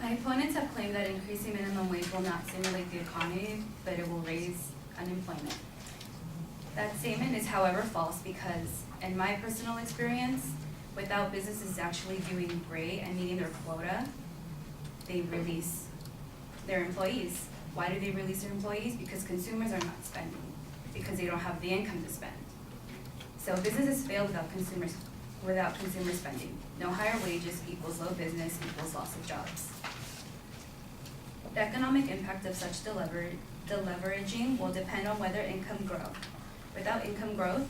My opponents have claimed that increasing minimum wage will not stimulate the economy, but it will raise unemployment. That statement is, however, false because, in my personal experience, without businesses actually doing great and meeting their quota, they release their employees. Why do they release their employees? Because consumers are not spending, because they don't have the income to spend. So businesses fail without consumer spending. No higher wages equals low business equals loss of jobs. The economic impact of such deleveraging will depend on whether income grows. Without income growth,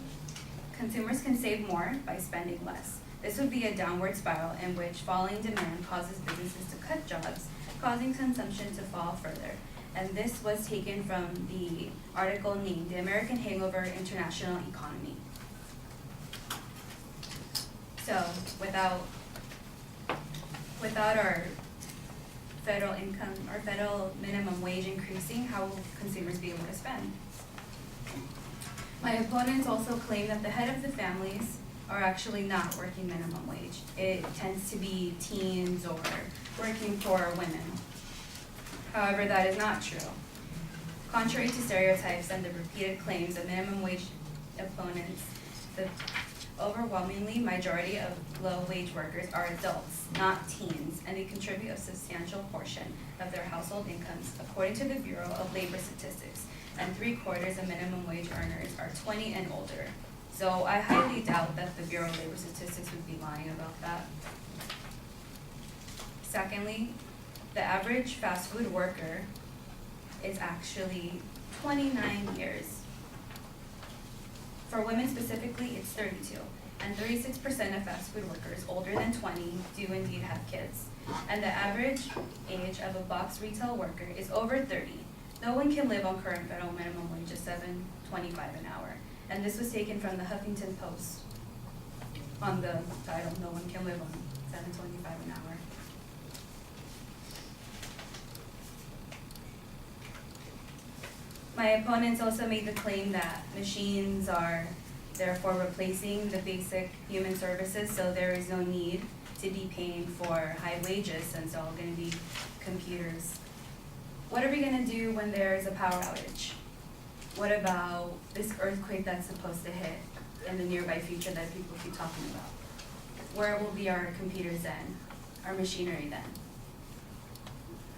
consumers can save more by spending less. This would be a downward spiral in which falling demand causes businesses to cut jobs, causing consumption to fall further. And this was taken from the article named The American Hangover International Economy. So without our federal income or federal minimum wage increasing, how will consumers be able to spend? My opponents also claim that the head of the families are actually not working minimum wage. It tends to be teens or working poor women. However, that is not true. Contrary to stereotypes and the repeated claims of minimum wage opponents, the overwhelmingly majority of low-wage workers are adults, not teens, and they contribute a substantial portion of their household incomes, according to the Bureau of Labor Statistics, and 3/4 of minimum wage earners are 20 and older. So I highly doubt that the Bureau of Labor Statistics would be lying about that. Secondly, the average fast food worker is actually 29 years. For women specifically, it's 32, and 36% of fast food workers older than 20 do indeed have kids. And the average age of a box retail worker is over 30. No one can live on current federal minimum wage of $7.25 an hour. And this was taken from the Huffington Post on the title, "No one can live on $7.25 an hour." My opponents also made the claim that machines are therefore replacing the basic human services, so there is no need to be paying for high wages since it's all going to be computers. What are we going to do when there's a power outage? What about this earthquake that's supposed to hit in the nearby future that people keep talking about? Where will be our computers then? Our machinery then?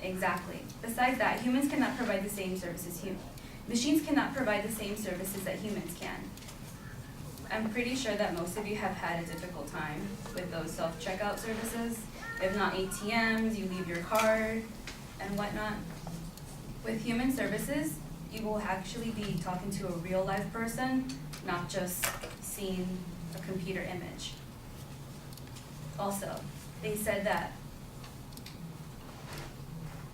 Exactly. Besides that, humans cannot provide the same services machines cannot provide the same services that humans can. I'm pretty sure that most of you have had a difficult time with those self-checkout services. If not ATMs, you leave your card and whatnot. With human services, you will actually be talking to a real life person, not just seeing a computer image. Also, they said that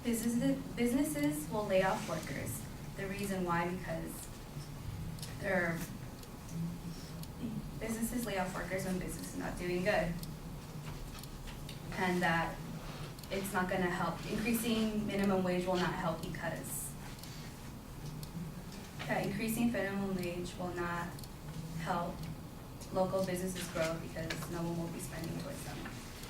businesses will lay off workers. The reason why, because businesses lay off workers when business is not doing good. And that it's not going to help. Increasing minimum wage will not help because increasing minimum wage will not help local businesses grow because no one will be spending towards them.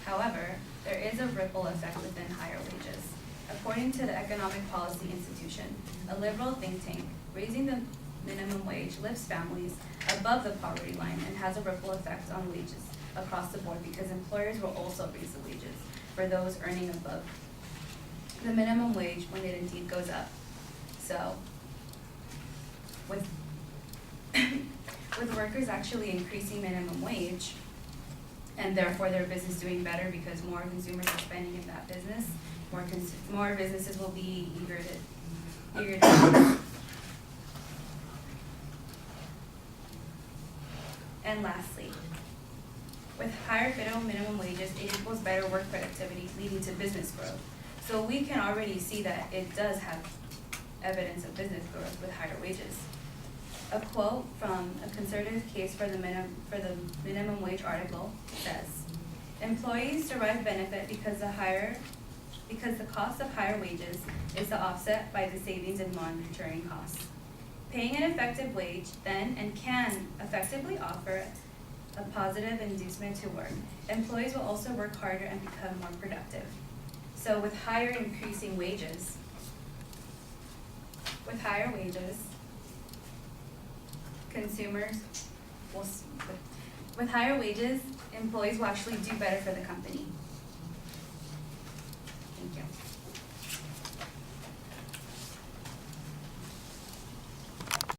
However, there is a ripple effect within higher wages. According to the Economic Policy Institution, a liberal think tank, raising the minimum wage lifts families above the poverty line and has a ripple effect on wages across the board because employers will also raise the wages for those earning above the minimum wage when it indeed goes up. So, with workers actually increasing minimum wage, and therefore their business doing better because more consumers are spending in that business, more businesses will be eager to. And lastly, with higher federal minimum wages, it equals better work productivity, leading to business growth. So we can already see that it does have evidence of business growth with higher wages. A quote from a conservative case for the minimum wage article says, "Employees derive benefit because the cost of higher wages is the offset by the savings in monitoring costs. Paying an effective wage then and can effectively offer a positive inducement to work. Employees will also work harder and become more productive." So with higher increasing wages, consumers will, with higher wages, employees will actually do better for the company.